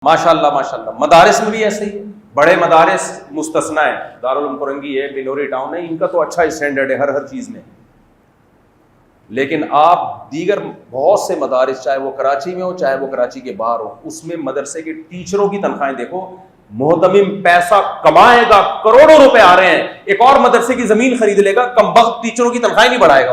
ماشاءاللہ ماشاءاللہ. مدارس میں بھی ایسے ہی ہے. بڑے مدارس مستثنا ہیں، دارالعلوم کرنگی ہے، بلوری ٹاؤن ہے، ان کا تو اچھا اسٹینڈرڈ ہے ہر چیز میں. لیکن آپ دیگر بہت سے مدارس، چاہے وہ کراچی میں ہو چاہے وہ کراچی کے باہر ہو، اس میں مدرسے کے ٹیچروں کی تنخواہیں دیکھو. محتمم پیسہ کمائے گا، کروڑوں روپے آ رہے ہیں، ایک اور مدرسے کی زمین خرید لے گا، کم بخت ٹیچروں کی تنخواہیں نہیں بڑھائے گا.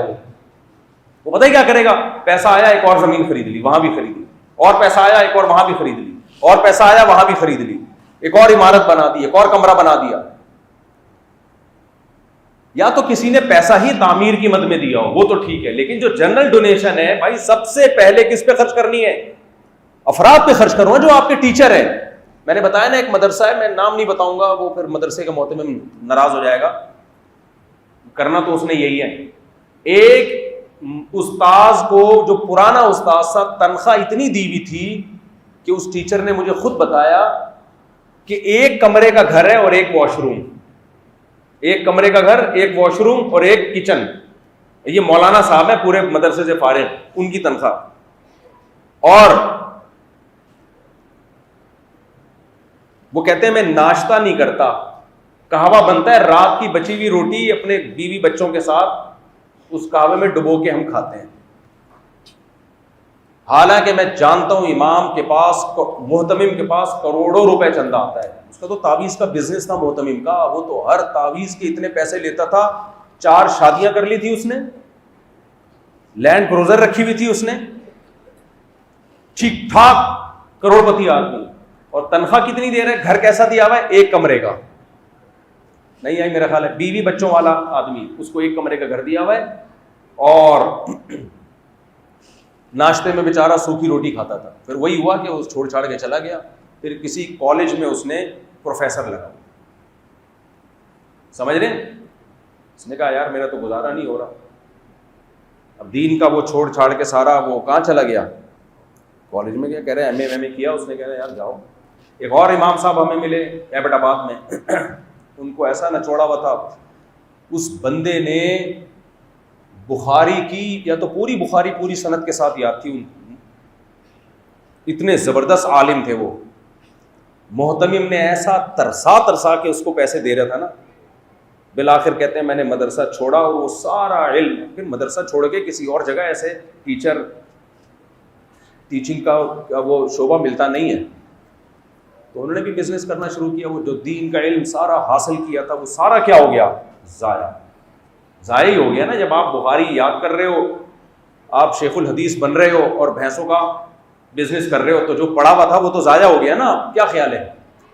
وہ پتہ ہی کیا کرے گا؟ پیسہ آیا ایک اور زمین خرید لی، وہاں بھی خرید لی، اور پیسہ آیا ایک اور وہاں بھی خرید لی، اور پیسہ آیا وہاں بھی خرید لی، ایک اور عمارت بنا دی، ایک اور کمرہ بنا دیا. یا تو کسی نے پیسہ ہی تعمیر کی مد میں دیا ہو وہ تو ٹھیک ہے، لیکن جو جنرل ڈونیشن ہے بھائی سب سے پہلے کس پہ خرچ کرنی ہے؟ افراد پہ خرچ کرو جو آپ کے ٹیچر ہیں. میں نے بتایا نا ایک مدرسہ ہے، میں نام نہیں بتاؤں گا، وہ پھر مدرسے کا محتمم ناراض ہو جائے گا. کرنا تو اس نے یہی ہے. ایک استاذ کو، جو پرانا استاذ تھا، تنخواہ اتنی دی ہوئی تھی کہ اس ٹیچر نے مجھے خود بتایا کہ ایک کمرے کا گھر ہے اور ایک واش روم، ایک کمرے کا گھر، ایک واش روم اور ایک کچن. یہ مولانا صاحب ہیں پورے مدرسے سے فارغ، ان کی تنخواہ. اور وہ کہتے ہیں میں ناشتہ نہیں کرتا، قہوہ بنتا ہے، رات کی بچی ہوئی روٹی اپنے بیوی بچوں کے ساتھ اس قہوے میں ڈبو کے ہم کھاتے ہیں. حالانکہ میں جانتا ہوں امام کے پاس، محتمم کے پاس کروڑوں روپے چندہ آتا ہے. اس کا تو تعویذ کا بزنس تھا محتمم کا، وہ تو ہر تعویذ کے اتنے پیسے لیتا تھا. 4 شادیاں کر لی تھی اس نے، لینڈ کروزر رکھی ہوئی تھی اس نے، ٹھیک ٹھاک کروڑپتی آدمی. اور تنخواہ کتنی دے رہے ہیں؟ گھر کیسا دیا ہوا ہے؟ ایک کمرے کا. نہیں آئی میرا خیال ہے، بیوی بچوں والا آدمی، اس کو ایک کمرے کا گھر دیا ہوا ہے، اور ناشتے میں بیچارہ سوکھی روٹی کھاتا تھا. پھر وہی ہوا کہ وہ چھوڑ چھاڑ کے چلا گیا. پھر کسی کالج میں اس نے پروفیسر لگا. سمجھ رہے ہیں؟ اس نے کہا یار میرا تو گزارا نہیں ہو رہا. اب دین کا وہ چھوڑ چھاڑ کے سارا وہ کہاں چلا گیا؟ کالج میں کیا کہہ رہے ہیں، ایم اے کیا. اس نے کہہ رہے یار جاؤ. ایک اور امام صاحب ہمیں ملے ایبٹ آباد میں، ان کو ایسا نچوڑا ہوا تھا. اس بندے نے بخاری کی، یا تو پوری بخاری پوری سند کے ساتھ یاد تھی، اتنے زبردست عالم تھے وہ. محتمم نے ایسا ترسا کے اس کو پیسے دے رہا تھا نا، بالآخر کہتے ہیں میں نے مدرسہ چھوڑا، اور وہ سارا علم پھر مدرسہ چھوڑ کے کسی اور جگہ ایسے ٹیچنگ کا وہ شعبہ ملتا نہیں ہے، تو انہوں نے بھی بزنس کرنا شروع کیا. وہ جو دین کا علم سارا حاصل کیا تھا وہ سارا کیا ہو گیا؟ ضائع ہی ہو گیا نا. جب آپ بخاری یاد کر رہے ہو، آپ شیخ الحدیث بن رہے ہو اور بھینسوں کا بزنس کر رہے ہو، تو جو پڑھا ہوا تھا وہ تو ضائع ہو گیا نا. کیا خیال ہے؟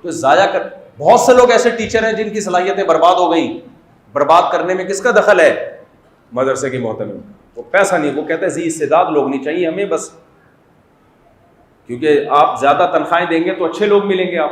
تو ضائع کر، بہت سے لوگ ایسے ٹیچر ہیں جن کی صلاحیتیں برباد ہو گئیں. برباد کرنے میں کس کا دخل ہے؟ مدرسے کے محتمم. وہ پیسہ نہیں، وہ کہتے ہیں ذی استعداد لوگ نہیں چاہیے ہمیں بس، کیونکہ آپ زیادہ تنخواہیں دیں گے تو اچھے لوگ ملیں گے آپ